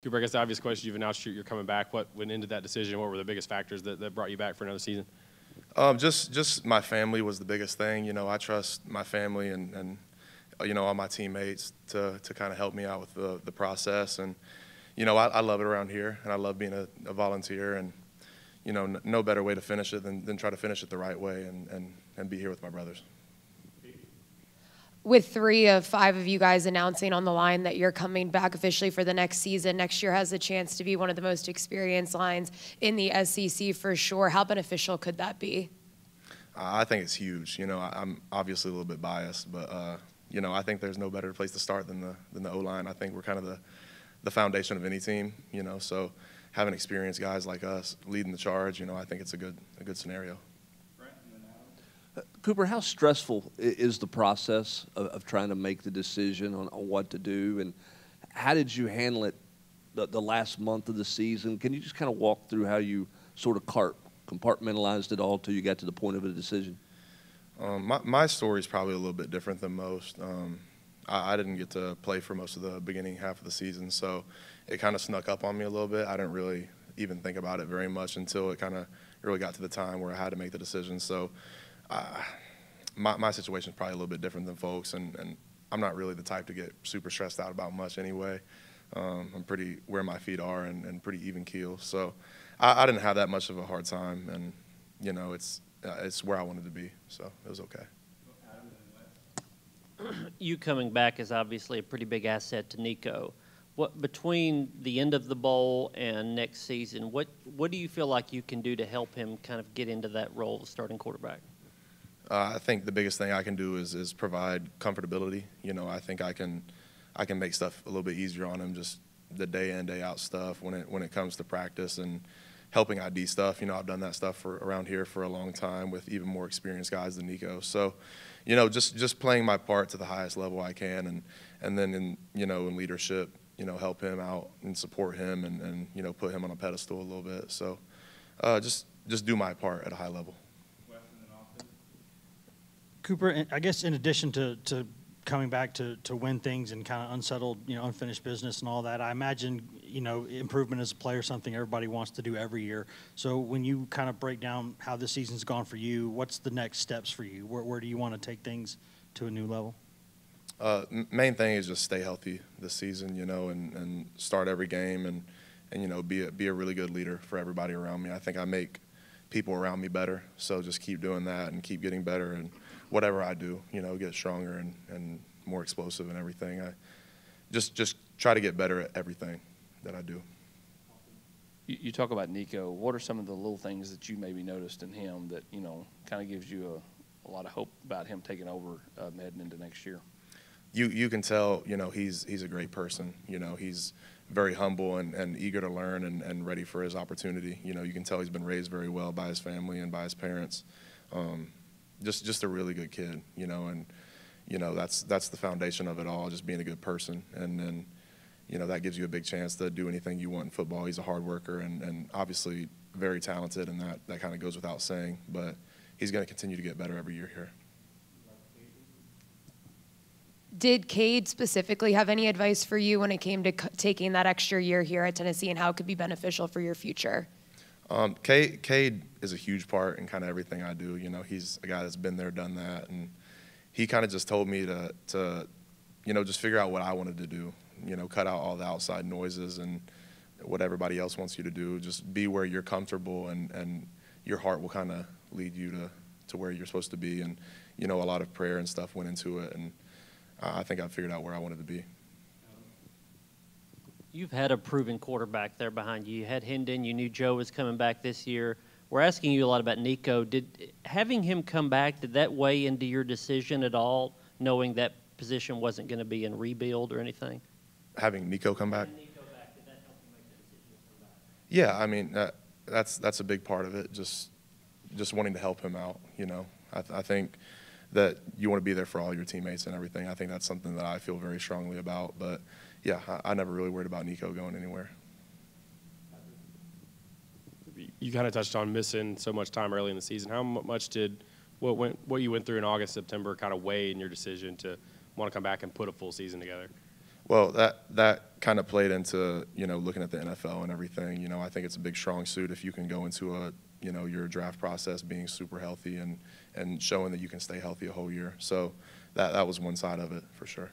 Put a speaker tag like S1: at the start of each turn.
S1: Cooper, I guess the obvious question, you've announced you're coming back. What went into that decision? What were the biggest factors that brought you back for another season?
S2: Just my family was the biggest thing. You know, I trust my family and you know, all my teammates to kind of help me out with the process. And, you know, I love it around here, and I love being a volunteer. And, you know, no better way to finish it than try to finish it the right way and be here with my brothers.
S3: With 3 of 5 of you guys announcing on the line that you're coming back officially for the next season, next year has a chance to be one of the most experienced lines in the SEC for sure. How beneficial could that be?
S2: I think it's huge. You know, I'm obviously a little bit biased, but you know, I think there's no better place to start than the O-line. I think we're kind of the foundation of any team. You know, so having experienced guys like us leading the charge, you know, I think it's a good scenario.
S4: Cooper, how stressful is the process of trying to make the decision on what to do, and how did you handle it the last month of the season? Can you just kind of walk through how you sort of compartmentalized it all till you got to the point of a decision?
S2: My story is probably a little bit different than most. I didn't get to play for most of the beginning half of the season, so it kind of snuck up on me a little bit. I didn't really even think about it very much until it kind of really got to the time where I had to make the decision. So my situation is probably a little bit different than folks, and I'm not really the type to get super stressed out about much anyway. I'm pretty where my feet are and pretty even keel. So I didn't have that much of a hard time, and you know, it's where I wanted to be, so it was okay.
S5: You coming back is obviously a pretty big asset to Nico. What between the end of the bowl and next season, what do you feel like you can do to help him kind of get into that role of starting quarterback?
S2: I think the biggest thing I can do is provide comfortability. You know, I think I can make stuff a little bit easier on him, just the day in, day out stuff when it comes to practice and helping ID stuff. You know, I've done that stuff around here for a long time with even more experienced guys than Nico. So, you know, just playing my part to the highest level I can, and then in leadership, you know, help him out and support him and you know, put him on a pedestal a little bit. So, just do my part at a high level.
S6: Cooper, I guess in addition to coming back to win things and kind of unsettled, you know, unfinished business and all that, I imagine, you know, improvement as a player is something everybody wants to do every year. So when you kind of break down how this season's gone for you, what's the next steps for you? Where do you want to take things to a new level?
S2: Main thing is just stay healthy this season, you know, and start every game and you know, be a really good leader for everybody around me. I think I make people around me better, so just keep doing that and keep getting better, and whatever I do, you know, get stronger and more explosive and everything. I just try to get better at everything that I do.
S7: You talk about Nico. What are some of the little things that you maybe noticed in him that, you know, kind of gives you a lot of hope about him taking over heading into next year?
S2: You can tell, you know, he's a great person. You know, he's very humble and eager to learn and ready for his opportunity. You know, you can tell he's been raised very well by his family and by his parents. Just a really good kid, you know, and you know, that's the foundation of it all, just being a good person, and then you know, that gives you a big chance to do anything you want in football. He's a hard worker and obviously very talented, and that kind of goes without saying, but he's going to continue to get better every year here.
S3: Did Cade specifically have any advice for you when it came to taking that extra year here at Tennessee and how it could be beneficial for your future?
S2: Cade is a huge part in kind of everything I do. You know, he's a guy that's been there, done that, and he kind of just told me to you know, just figure out what I wanted to do. You know, cut out all the outside noises and what everybody else wants you to do. Just be where you're comfortable, and your heart will kind of lead you to where you're supposed to be. And you know, a lot of prayer and stuff went into it, and I think I figured out where I wanted to be.
S5: You've had a proven quarterback there behind you. You had Hendon. You knew Joe was coming back this year. We're asking you a lot about Nico. Did having him come back, did that weigh into your decision at all, knowing that position wasn't going to be in rebuild or anything?
S2: Having Nico come back?
S5: Did that help you make the decision to come back?
S2: Yeah, I mean, that's a big part of it, just wanting to help him out, you know. I think that you want to be there for all your teammates and everything. I think that's something that I feel very strongly about. But, yeah, I never really worried about Nico going anywhere.
S1: You kind of touched on missing so much time early in the season. How much did what you went through in August, September kind of weigh in your decision to want to come back and put a full season together?
S2: Well, that kind of played into, looking at the NFL and everything. I think it's a big strong suit if you can go into your draft process being super healthy and showing that you can stay healthy a whole year. So that was one side of it for sure.